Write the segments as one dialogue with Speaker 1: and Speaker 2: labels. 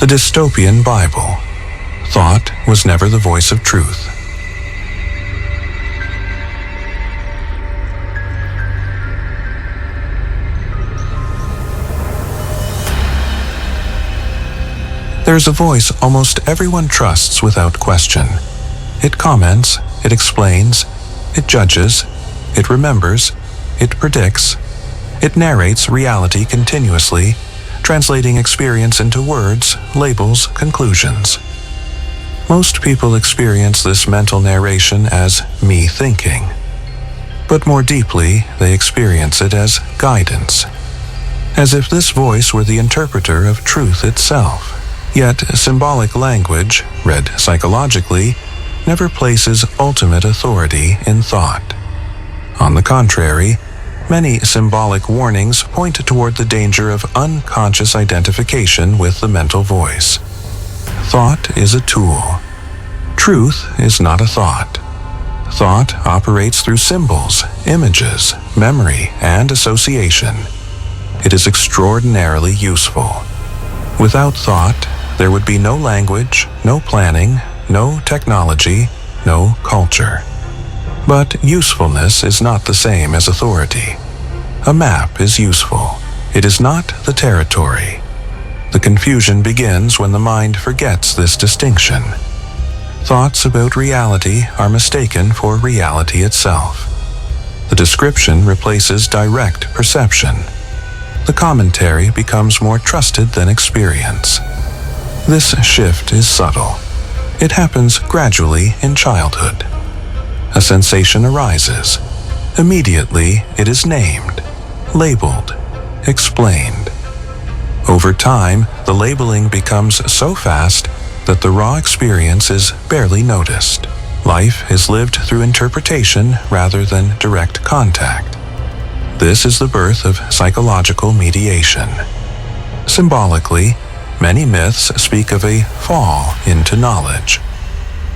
Speaker 1: The dystopian Bible. Thought was never the voice of truth. There is a voice almost everyone trusts without question. It comments, it explains, it judges, it remembers, it predicts, it narrates reality continuously, translating experience into words, labels, conclusions. Most people experience this mental narration as me thinking. But more deeply, they experience it as guidance, as if this voice were the interpreter of truth itself. Yet symbolic language, read psychologically, never places ultimate authority in thought. On the contrary, many symbolic warnings point toward the danger of unconscious identification with the mental voice. Thought is a tool. Truth is not a thought. Thought operates through symbols, images, memory, and association. It is extraordinarily useful. Without thought, there would be no language, no planning, no technology, no culture. But usefulness is not the same as authority. A map is useful. It is not the territory. The confusion begins when the mind forgets this distinction. Thoughts about reality are mistaken for reality itself. The description replaces direct perception. The commentary becomes more trusted than experience. This shift is subtle. It happens gradually in childhood. A sensation arises. Immediately, it is named, labeled, explained. Over time, the labeling becomes so fast that the raw experience is barely noticed. Life is lived through interpretation rather than direct contact. This is the birth of psychological mediation. Symbolically, many myths speak of a fall into knowledge.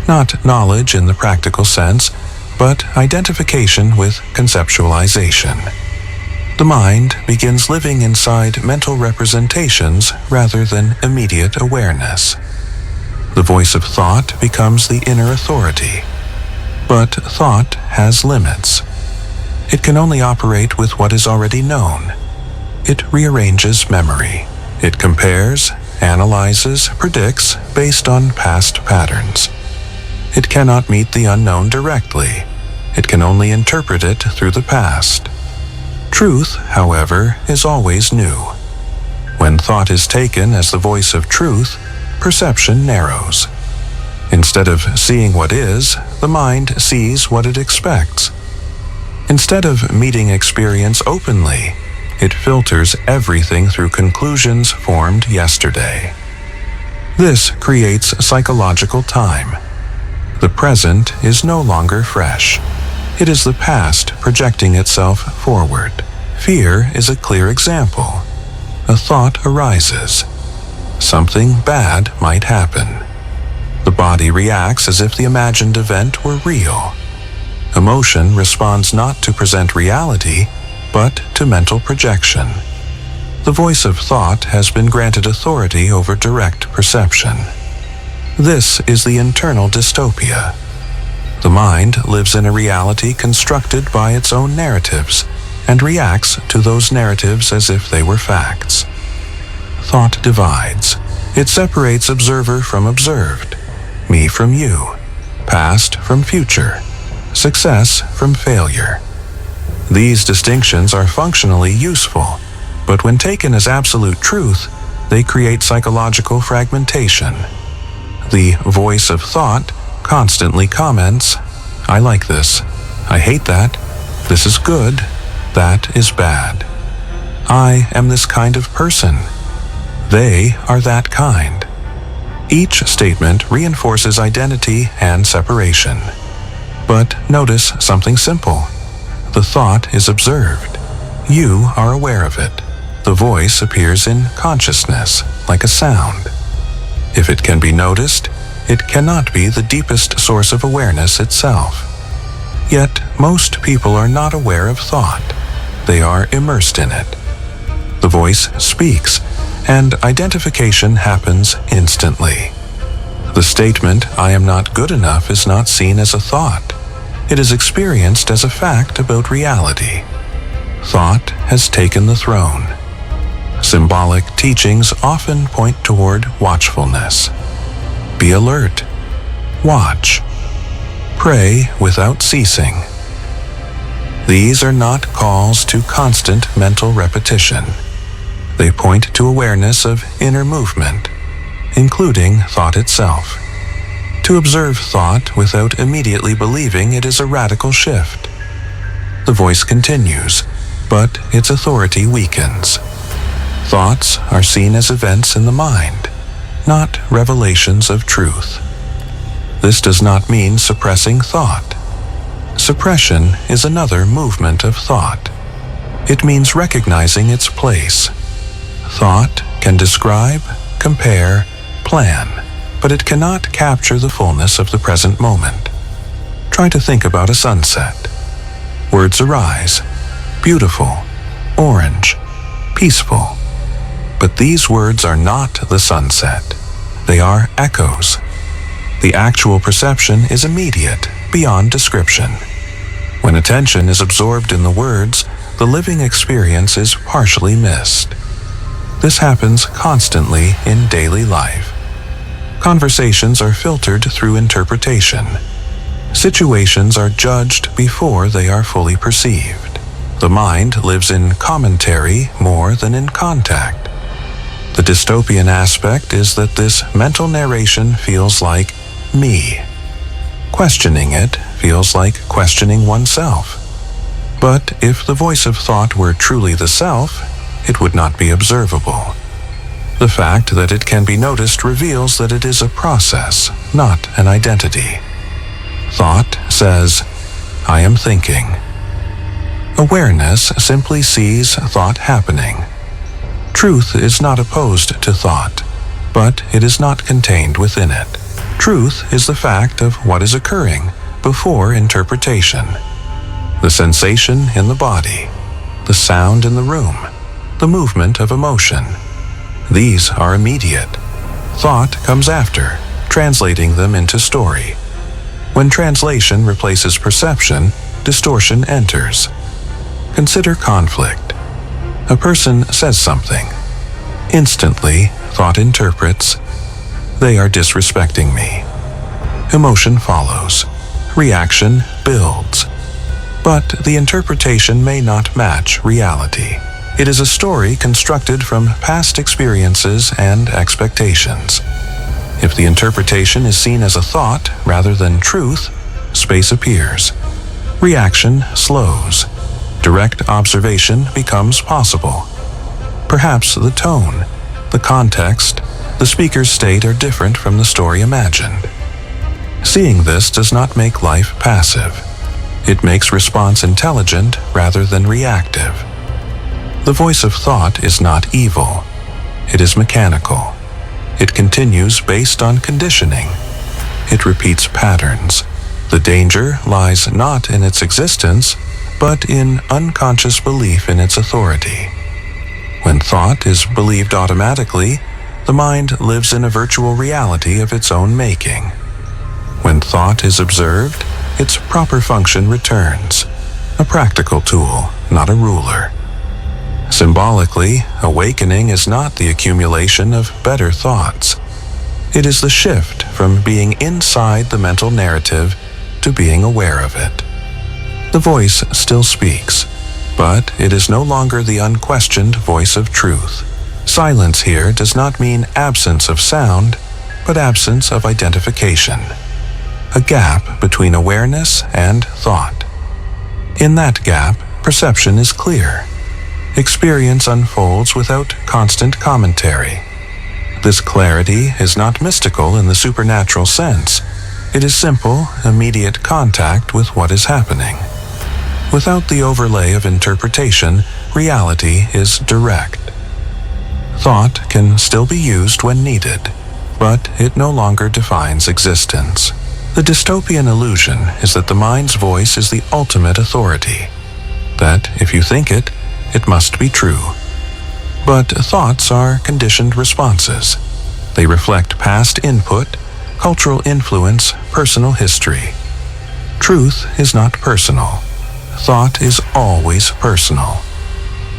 Speaker 1: Not knowledge in the practical sense, but identification with conceptualization. The mind begins living inside mental representations rather than immediate awareness. The voice of thought becomes the inner authority. But thought has limits. It can only operate with what is already known. It rearranges memory. It compares, analyzes, predicts based on past patterns. It cannot meet the unknown directly. It can only interpret it through the past. Truth, however, is always new. When thought is taken as the voice of truth, perception narrows. Instead of seeing what is, the mind sees what it expects. Instead of meeting experience openly, it filters everything through conclusions formed yesterday. This creates psychological time. The present is no longer fresh. It is the past projecting itself forward. Fear is a clear example. A thought arises. Something bad might happen. The body reacts as if the imagined event were real. Emotion responds not to present reality, but to mental projection. The voice of thought has been granted authority over direct perception. This is the internal dystopia. The mind lives in a reality constructed by its own narratives and reacts to those narratives as if they were facts. Thought divides. It separates observer from observed, me from you, past from future, success from failure. These distinctions are functionally useful, but when taken as absolute truth, they create psychological fragmentation. The voice of thought constantly comments, I like this, I hate that, this is good, that is bad. I am this kind of person. They are that kind. Each statement reinforces identity and separation. But notice something simple. The thought is observed. You are aware of it. The voice appears in consciousness, like a sound. If it can be noticed, it cannot be the deepest source of awareness itself. Yet, most people are not aware of thought. They are immersed in it. The voice speaks, and identification happens instantly. The statement, "I am not good enough," is not seen as a thought. It is experienced as a fact about reality. Thought has taken the throne. Symbolic teachings often point toward watchfulness. Be alert. Watch. Pray without ceasing. These are not calls to constant mental repetition. They point to awareness of inner movement, including thought itself. To observe thought without immediately believing it is a radical shift. The voice continues, but its authority weakens. Thoughts are seen as events in the mind, not revelations of truth. This does not mean suppressing thought. Suppression is another movement of thought. It means recognizing its place. Thought can describe, compare, plan, but it cannot capture the fullness of the present moment. Try to think about a sunset. Words arise: beautiful, orange, peaceful. But these words are not the sunset. They are echoes. The actual perception is immediate, beyond description. When attention is absorbed in the words, the living experience is partially missed. This happens constantly in daily life. Conversations are filtered through interpretation. Situations are judged before they are fully perceived. The mind lives in commentary more than in contact. The dystopian aspect is that this mental narration feels like me. Questioning it feels like questioning oneself. But if the voice of thought were truly the self, it would not be observable. The fact that it can be noticed reveals that it is a process, not an identity. Thought says, "I am thinking." Awareness simply sees thought happening. Truth is not opposed to thought, but it is not contained within it. Truth is the fact of what is occurring before interpretation. The sensation in the body, the sound in the room, the movement of emotion. These are immediate. Thought comes after, translating them into story. When translation replaces perception, distortion enters. Consider conflict. A person says something. Instantly, thought interprets, "They are disrespecting me." Emotion follows. Reaction builds. But the interpretation may not match reality. It is a story constructed from past experiences and expectations. If the interpretation is seen as a thought rather than truth, space appears. Reaction slows. Direct observation becomes possible. Perhaps the tone, the context, the speaker's state are different from the story imagined. Seeing this does not make life passive. It makes response intelligent rather than reactive. The voice of thought is not evil. It is mechanical. It continues based on conditioning. It repeats patterns. The danger lies not in its existence, but in unconscious belief in its authority. When thought is believed automatically, the mind lives in a virtual reality of its own making. When thought is observed, its proper function returns, a practical tool, not a ruler. Symbolically, awakening is not the accumulation of better thoughts. It is the shift from being inside the mental narrative to being aware of it. The voice still speaks, but it is no longer the unquestioned voice of truth. Silence here does not mean absence of sound, but absence of identification. A gap between awareness and thought. In that gap, perception is clear. Experience unfolds without constant commentary. This clarity is not mystical in the supernatural sense. It is simple, immediate contact with what is happening. Without the overlay of interpretation, reality is direct. Thought can still be used when needed, but it no longer defines existence. The dystopian illusion is that the mind's voice is the ultimate authority, that if you think it, it must be true. But thoughts are conditioned responses. They reflect past input, cultural influence, personal history. Truth is not personal. Thought is always personal.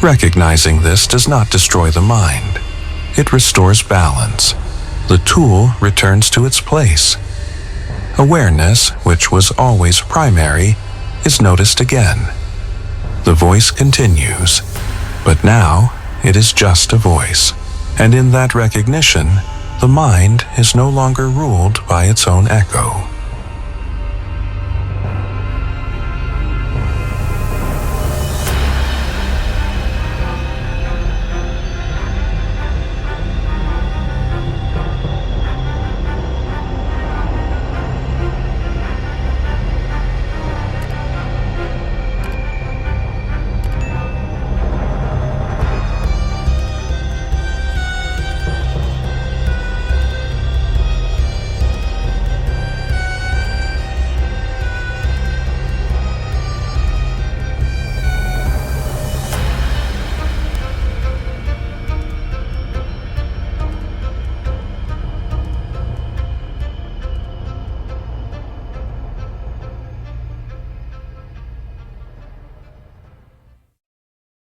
Speaker 1: Recognizing this does not destroy the mind. It restores balance. The tool returns to its place. Awareness, which was always primary, is noticed again. The voice continues, but now it is just a voice. And in that recognition, the mind is no longer ruled by its own echo.